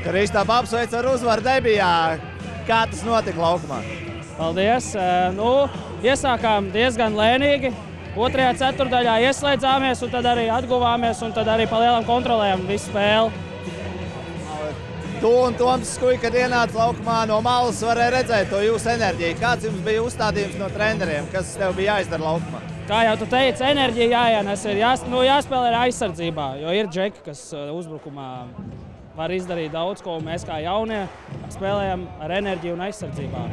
Kristap, apsveic ar uzvaru debijā. Kā tas notika laukumā? Paldies. Iesākām diezgan lēnīgi. Otrajā ceturdaļā ieslēdzāmies, un tad arī atguvāmies, un tad arī pa lielam kontrolējām visu spēli. Tu un Toms Skuj, kad ienāca laukumā no malas, varēja redzēt to jūsu enerģiju. Kāds jums bija uzstādījums no treneriem? Kas tev bija jāizdara laukumā? Kā jau tu teici, enerģija jāienes, ir jāspēlē ar aizsardzībā, jo ir džeki, kas uzbrukumā var izdarīt daudz ko, un mēs kā jaunie spēlējam ar enerģiju un aizsardzībā.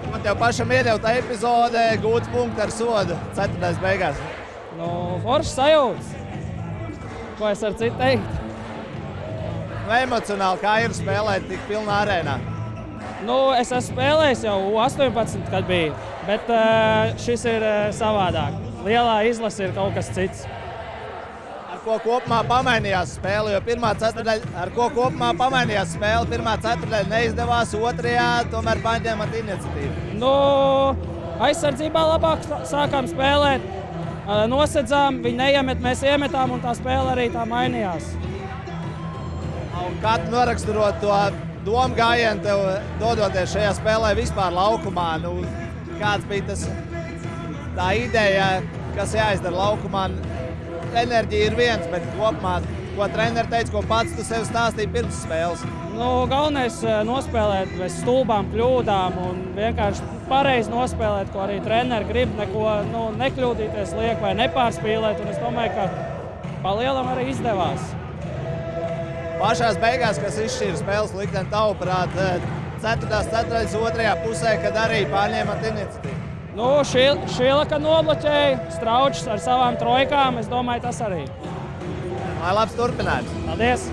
Man tev pašam iedeva tā epizode, gūts punkts ar sodu, ceturtais beigās. Foršs sajūts. Ko es varu citu teikt? Emocionāli, kā ir spēlēt tik pilnā arēnā? Es esmu spēlējis jau 18, kad bija, bet šis ir savādāk. Lielā izlase ir kaut kas cits. Ar ko kopumā pamainījās spēle, jo pirmā ceturdaļa neizdevās, otrajā tomēr paņēmat iniciatīvu? Aizsardzībā labāk sākām spēlēt, nosedzām, viņi neiemet, mēs iemetām, un tā spēle arī tā mainījās. Kā tu noraksturot to domu gājienu tev dodoties šajā spēlē vispār laukumā? Kāds bija tā ideja, kas jāizdara laukumā? Enerģija ir viens, bet kopumā, ko treneri teica, ko pats tu sev stāstīji pirms spēles? Galvenais nospēlēt bez stulbām kļūdām un vienkārši pareizi nospēlēt, ko arī treneri grib, neko nekļūdīties liek vai nepārspīlēt, un es domāju, ka pa lielam arī izdevās. Pašās beigās, kas izšķīra spēles likteni tavuprāt, ceturtās ceturdaļas otrajā pusē, kad arī pārņēmat iniciatīvu? Šilaka nobloķēja, Straučs ar savām trojkām, es domāju, tas arī. Lai labs turpinājums. Paldies!